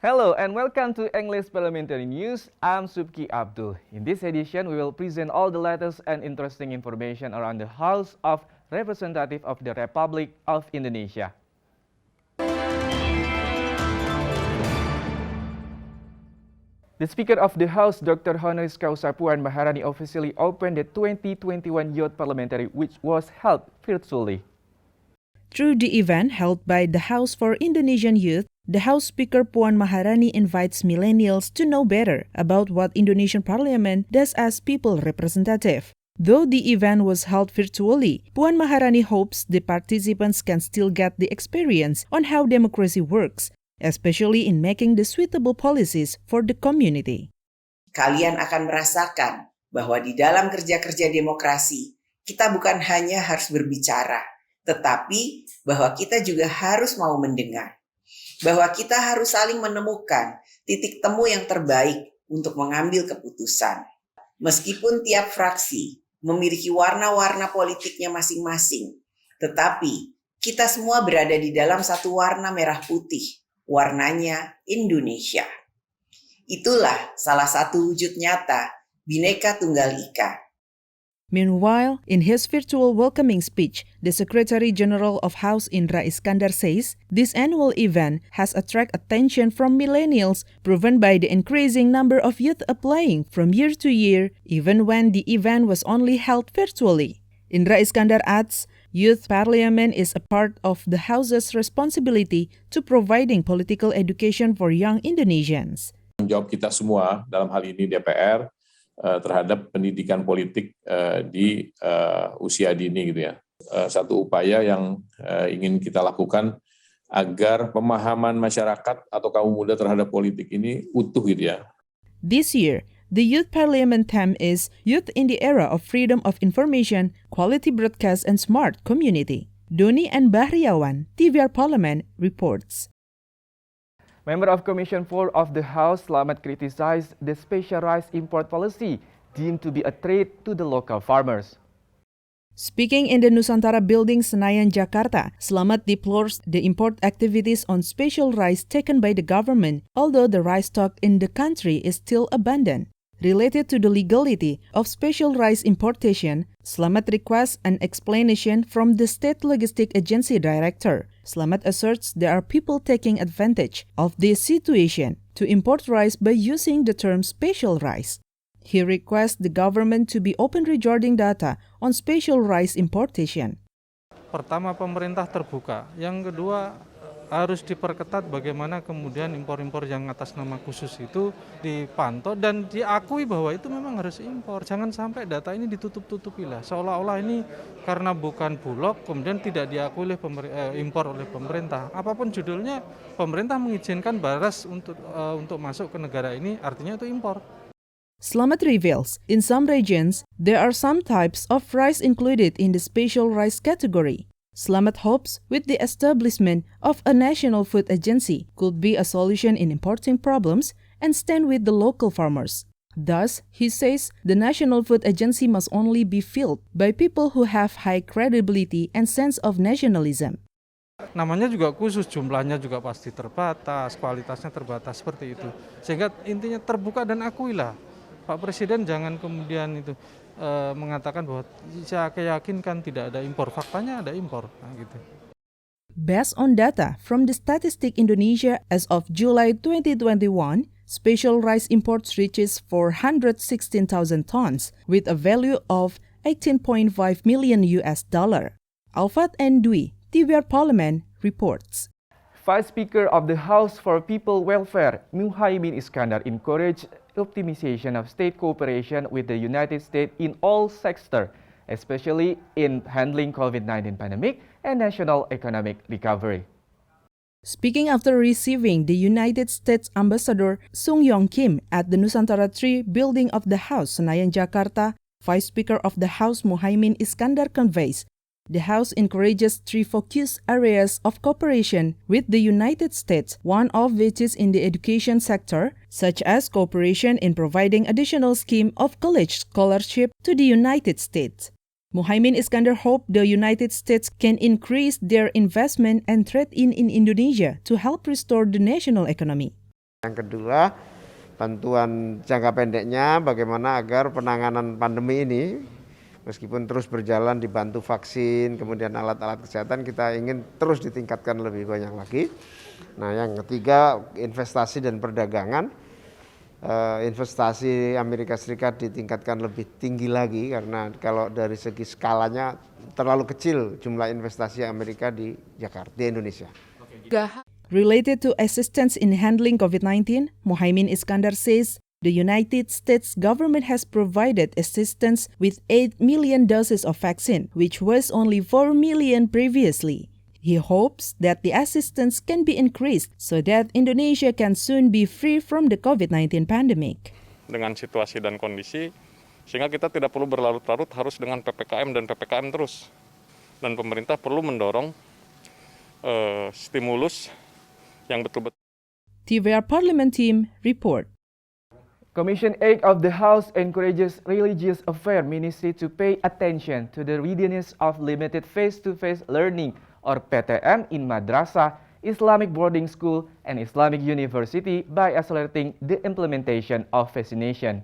Hello and welcome to English Parliamentary News. I'm Subki Abdul. In this edition, we will present all the latest and interesting information around the House of Representatives of the Republic of Indonesia. The Speaker of the House, Dr. Honoris Causa Puan Maharani, officially opened the 2021 Youth Parliamentary, which was held virtually. Through the event held by the House for Indonesian Youth, the House Speaker Puan Maharani invites millennials to know better about what Indonesian Parliament does as people representative. Though the event was held virtually, Puan Maharani hopes the participants can still get the experience on how democracy works, especially in making the suitable policies for the community. Kalian akan merasakan bahwa di dalam kerja-kerja demokrasi, kita bukan hanya harus berbicara, tetapi bahwa kita juga harus mau mendengar. Bahwa kita harus saling menemukan titik temu yang terbaik untuk mengambil keputusan. Meskipun tiap fraksi memiliki warna-warna politiknya masing-masing, tetapi kita semua berada di dalam satu warna merah putih, warnanya Indonesia. Itulah salah satu wujud nyata Bhinneka Tunggal Ika. Meanwhile, in his virtual welcoming speech, the Secretary General of House Indra Iskandar says this annual event has attracted attention from millennials, proven by the increasing number of youth applying from year to year, even when the event was only held virtually. Indra Iskandar adds, Youth Parliament is a part of the House's responsibility to providing political education for young Indonesians. Jawab kita semua dalam hal ini DPR terhadap pendidikan politik di usia dini gitu ya. Satu upaya yang ingin kita lakukan agar pemahaman masyarakat atau kaum muda terhadap politik ini utuh gitu ya. This year, the Youth Parliament theme is Youth in the Era of Freedom of Information, Quality Broadcast and Smart Community. Doni and Bahriawan, TVR Parliament, reports. Member of Commission 4 of the House, Slamet, criticized the special rice import policy deemed to be a threat to the local farmers. Speaking in the Nusantara Building, Senayan, Jakarta, Slamet deplores the import activities on special rice taken by the government, although the rice stock in the country is still abundant. Related to the legality of special rice importation, Slamet requests an explanation from the State Logistic Agency Director. Slamet asserts there are people taking advantage of this situation to import rice by using the term special rice. He requests the government to be open regarding data on special rice importation. Pertama, pemerintah terbuka. Yang kedua, harus diperketat bagaimana kemudian impor-impor yang atas nama khusus itu dipantau dan diakui bahwa itu memang harus impor. Jangan sampai data ini ditutup-tutupi lah. Seolah-olah ini karena bukan bulog kemudian tidak diakui oleh impor oleh pemerintah. Apapun judulnya, pemerintah mengizinkan beras untuk masuk ke negara ini, artinya itu impor. Slamet reveals, in some regions, there are some types of rice included in the special rice category. Slamet hopes with the establishment of a national food agency could be a solution in importing problems and stand with the local farmers. Thus, he says the National Food Agency must only be filled by people who have high credibility and sense of nationalism. Namanya juga khusus, jumlahnya juga pasti terbatas, kualitasnya terbatas seperti itu. Sehingga intinya terbuka dan akuilah. Pak Presiden jangan kemudian itu mengatakan bahwa saya yakinkan tidak ada impor, faktanya ada impor. Nah, gitu. Based on data from the Statistic Indonesia as of July 2021, special rice imports reaches 416,000 tons with a value of 18.5 million US dollar. Alfat and Dwi, TVR Parliament, reports. Vice Speaker of the House for People Welfare, Muhaimin Iskandar, encouraged optimization of state cooperation with the United States in all sectors, especially in handling COVID-19 pandemic and national economic recovery. Speaking after receiving the United States Ambassador Sung Yong Kim at the Nusantara 3 building of the House, Senayan, Jakarta, Vice Speaker of the House Muhaimin Iskandar conveys, the House encourages 3 focus areas of cooperation with the United States, one of which is in the education sector, such as cooperation in providing additional scheme of college scholarship to the United States. Muhaimin Iskandar hoped the United States can increase their investment and trade in Indonesia to help restore the national economy. Yang kedua, bantuan jangka pendeknya bagaimana agar penanganan pandemi ini meskipun terus berjalan dibantu vaksin, kemudian alat-alat kesehatan, kita ingin terus ditingkatkan lebih banyak lagi. Nah, yang ketiga, investasi dan perdagangan. Investasi Amerika Serikat ditingkatkan lebih tinggi lagi karena kalau dari segi skalanya terlalu kecil jumlah investasi Amerika di Jakarta, di Indonesia. Related to assistance in handling COVID-19, Muhaimin Iskandar says the United States government has provided assistance with 8 million doses of vaccine, which was only 4 million previously. He hopes that the assistance can be increased so that Indonesia can soon be free from the COVID-19 pandemic. Dengan situasi dan kondisi, sehingga kita tidak perlu berlarut-larut harus dengan PPKM dan PPKM terus. Dan pemerintah perlu mendorong stimulus yang betul-betul. TVR Parliament Team report. Commission 8 of the House encourages Religious Affairs Ministry to pay attention to the readiness of limited face-to-face learning or PTM in madrasah, Islamic boarding school, and Islamic university by accelerating the implementation of vaccination.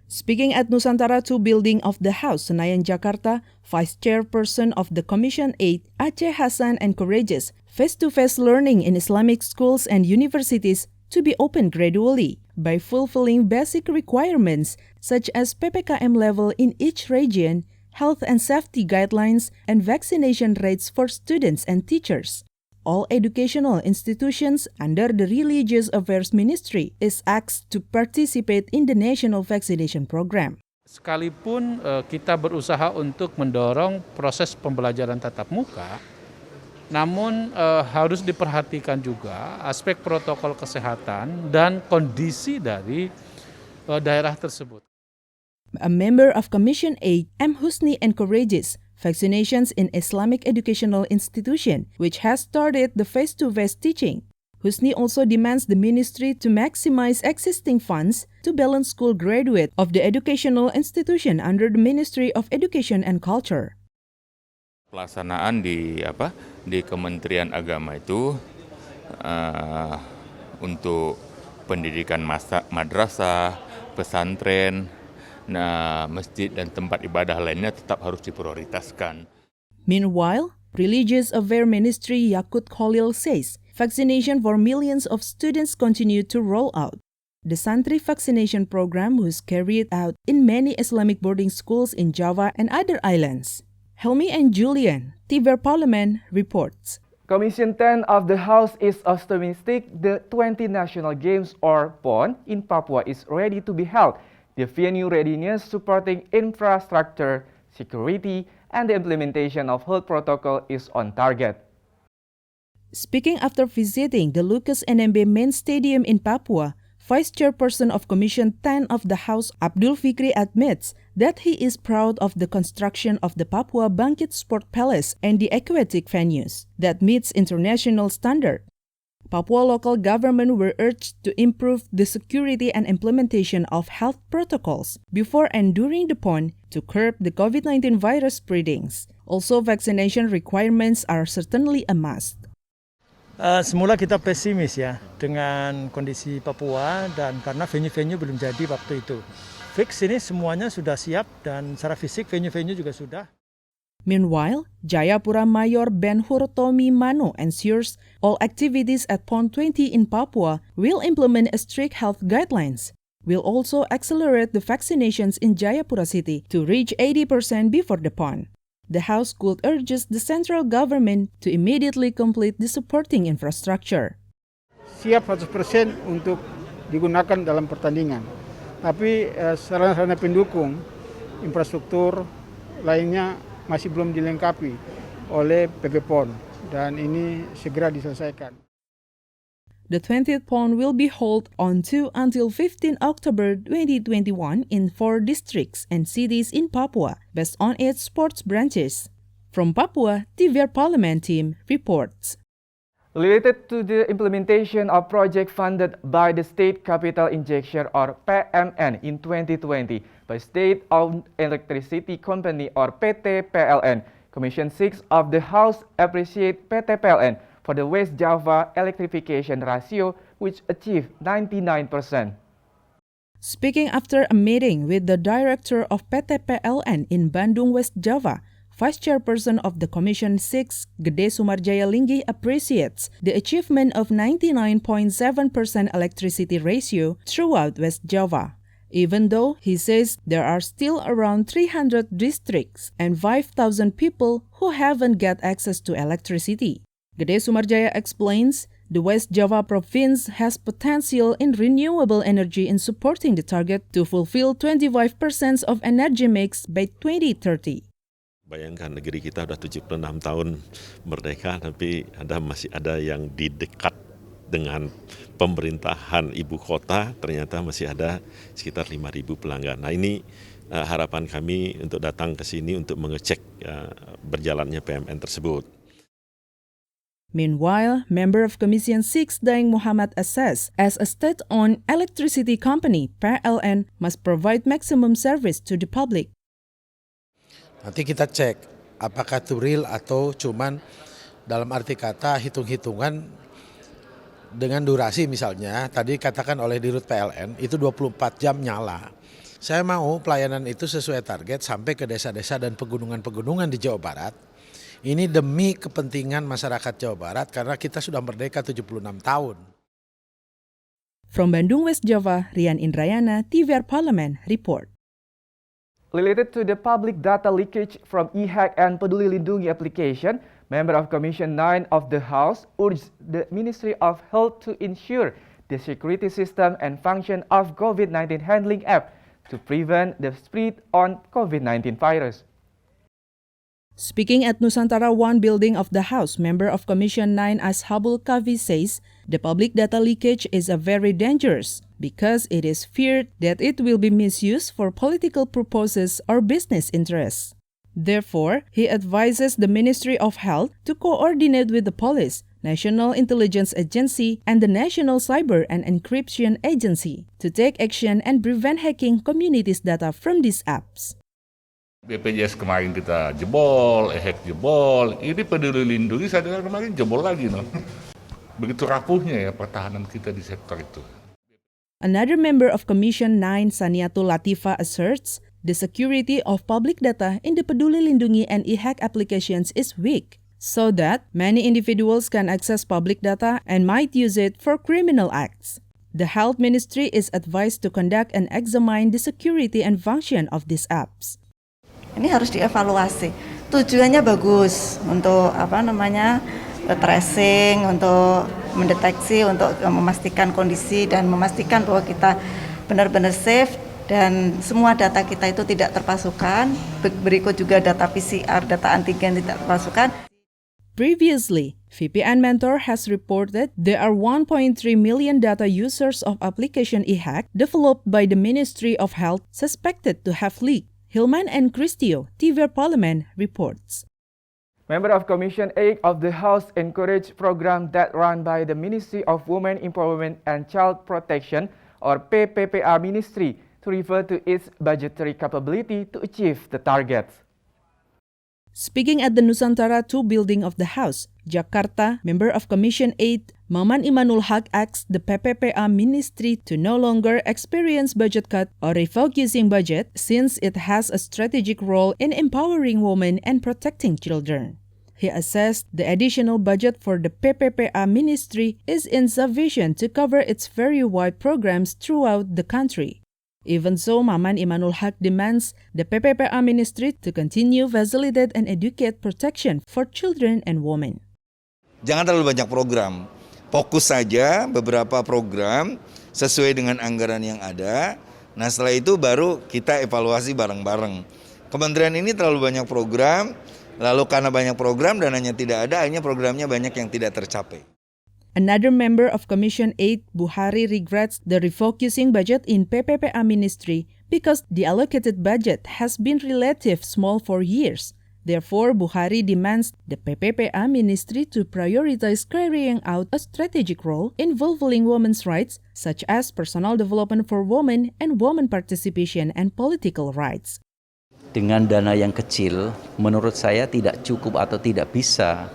Speaking at Nusantara II building of the House, Senayan, Jakarta, Vice Chairperson of the Commission 8, Aceh Hasan, encourages face-to-face learning in Islamic schools and universities to be open gradually by fulfilling basic requirements such as PPKM level in each region, health and safety guidelines, and vaccination rates for students and teachers. All educational institutions under the Religious Affairs Ministry is asked to participate in the national vaccination program. Sekalipun kita berusaha untuk mendorong proses pembelajaran tatap muka, namun harus diperhatikan juga aspek protokol kesehatan dan kondisi dari daerah tersebut. A member of Commission 8, M. Husni, encourages vaccinations in Islamic educational institution, which has started the face-to-face teaching. Husni also demands the ministry to maximize existing funds to balance school graduate of the educational institution under the Ministry of Education and Culture. Pelaksanaan di Kementerian Agama itu untuk pendidikan madrasah, pesantren, masjid dan tempat ibadah lainnya tetap harus diprioritaskan. Meanwhile, Religious Affairs Ministry Yakut Khalil says vaccination for millions of students continue to roll out. The Santri vaccination program was carried out in many Islamic boarding schools in Java and other islands. Helmi and Julian, TVR Parliament reports. Commission 10 of the House is optimistic the 20 National Games or PON in Papua is ready to be held. The venue readiness supporting infrastructure, security, and the implementation of health protocol is on target. Speaking after visiting the Lucas NMB main stadium in Papua, Vice Chairperson of Commission 10 of the House, Abdul Fikri, admits that he is proud of the construction of the Papua Bangkit Sport Palace and the aquatic venues that meets international standard. Papua local government were urged to improve the security and implementation of health protocols before and during the PON to curb the COVID-19 virus spreadings. Also, vaccination requirements are certainly a must. Semula kita pesimis ya dengan kondisi Papua dan karena venue-venue belum jadi waktu itu. Fix ini semuanya sudah siap dan secara fisik venue-venue juga sudah. Meanwhile, Jayapura Mayor Ben Hur Tommy Mano ensures all activities at PON 20 in Papua will implement strict health guidelines. Will also accelerate the vaccinations in Jayapura City to reach 80% before the PON. The House could urges the central government to immediately complete the supporting infrastructure. Siap 100% untuk digunakan dalam pertandingan. Tapi sarana-sarana pendukung infrastruktur lainnya masih belum dilengkapi oleh PP PON dan ini segera diselesaikan. The 20th PON will be held on 2 until 15 October 2021 in 4 districts and cities in Papua based on its sports branches. From Papua, TVR Parliament Team reports. Related to the implementation of project funded by the State Capital Injection or PMN in 2020 by State-Owned Electricity Company or PT PLN, Commission 6 of the House appreciate PT PLN for the West Java electrification ratio, which achieved 99%. Speaking after a meeting with the director of PT PLN in Bandung, West Java, Vice Chairperson of the Commission 6, Gede Sumarjaya Linggih appreciates the achievement of 99.7% electricity ratio throughout West Java. Even though he says there are still around 300 districts and 5,000 people who haven't got access to electricity. Gede Sumarjaya explains the West Java province has potential in renewable energy in supporting the target to fulfill 25% of energy mix by 2030. Bayangkan negeri kita sudah 76 tahun merdeka, tapi masih ada yang di dekat dengan pemerintahan ibu kota, ternyata masih ada sekitar 5.000 pelanggan. Nah ini harapan kami untuk datang ke sini untuk mengecek berjalannya PMN tersebut. Meanwhile, member of Commission 6 Daeng Muhammad assess as a state-owned electricity company, PLN must provide maximum service to the public. Nanti kita cek apakah itu real atau cuman dalam arti kata hitung-hitungan dengan durasi misalnya. Tadi katakan oleh Dirut PLN itu 24 jam nyala. Saya mau pelayanan itu sesuai target sampai ke desa-desa dan pegunungan-pegunungan di Jawa Barat. Ini demi kepentingan masyarakat Jawa Barat karena kita sudah merdeka 76 tahun. From Bandung, West Java, Rian Indrayana, TVR Parlemen, report. Related to the public data leakage from e-Hack and Peduli Lindungi application, member of Commission 9 of the House urged the Ministry of Health to ensure the security system and function of COVID-19 handling app to prevent the spread on COVID-19 virus. Speaking at Nusantara 1 building of the House, member of Commission 9 Ashabul Kavi says the public data leakage is very dangerous because it is feared that it will be misused for political purposes or business interests. Therefore, he advises the Ministry of Health to coordinate with the police, National Intelligence Agency, and the National Cyber and Encryption Agency to take action and prevent hacking communities' data from these apps. BPJS kemarin kita jebol, e-hack jebol, ini Peduli Lindungi saya dengar kemarin jebol lagi. Begitu rapuhnya ya pertahanan kita di sektor itu. Another member of Commission 9, Saniatul Latifa, asserts the security of public data in the Peduli Lindungi and e-hack applications is weak, so that many individuals can access public data and might use it for criminal acts. The Health Ministry is advised to conduct and examine the security and function of these apps. Ini harus dievaluasi. Tujuannya bagus untuk tracing, untuk mendeteksi, untuk memastikan kondisi dan memastikan bahwa kita benar-benar safe dan semua data kita itu tidak terpasukan. Berikut juga data PCR, data antigen tidak terpasukan. Previously, VPN Mentor has reported there are 1.3 million data users of application e-hack developed by the Ministry of Health suspected to have leaked. Hilman and Christio, TVR Parlemen, reports. Member of Commission 8 of the House encouraged program that run by the Ministry of Women Empowerment and Child Protection or PPPA Ministry to refer to its budgetary capability to achieve the targets. Speaking at the Nusantara 2 building of the House, Jakarta, member of Commission 8, Maman Imanul Haq asked the PPPA Ministry to no longer experience budget cut or refocusing budget since it has a strategic role in empowering women and protecting children. He assessed the additional budget for the PPPA Ministry is insufficient to cover its very wide programs throughout the country. Even so, Maman Imanul Haq demands the PPPA Ministry to continue facilitate and educate protection for children and women. Jangan terlalu banyak program, fokus saja beberapa program sesuai dengan anggaran yang ada. Nah setelah itu baru kita evaluasi bareng-bareng. Kementerian ini terlalu banyak program, lalu karena banyak program dananya tidak ada, akhirnya programnya banyak yang tidak tercapai. Another member of Commission 8, Buhari, regrets the refocusing budget in PPPA Ministry because the allocated budget has been relatively small for years. Therefore, Buhari demands the PPPA Ministry to prioritize carrying out a strategic role involving women's rights, such as personal development for women and women participation and political rights. Dengan dana yang kecil, menurut saya tidak cukup atau tidak bisa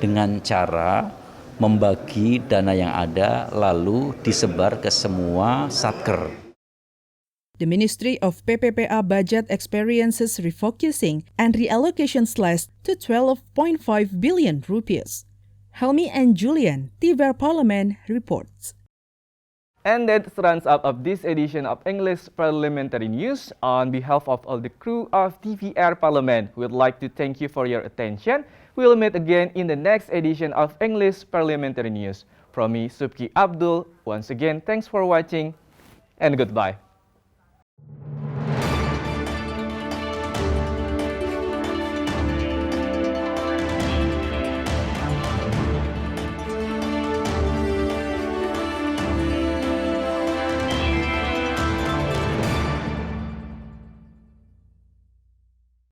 dengan cara membagi dana yang ada lalu disebar ke semua satker. The Ministry of PPPA budget experiences refocusing and reallocation slash to 12.5 billion rupees. Helmi and Julian, TVR Parliament reports. And that rounds up of this edition of English Parliamentary News. On behalf of all the crew of TVR Parliament, we would like to thank you for your attention. We will meet again in the next edition of English Parliamentary News. From me, Subki Abdul, once again, thanks for watching and goodbye.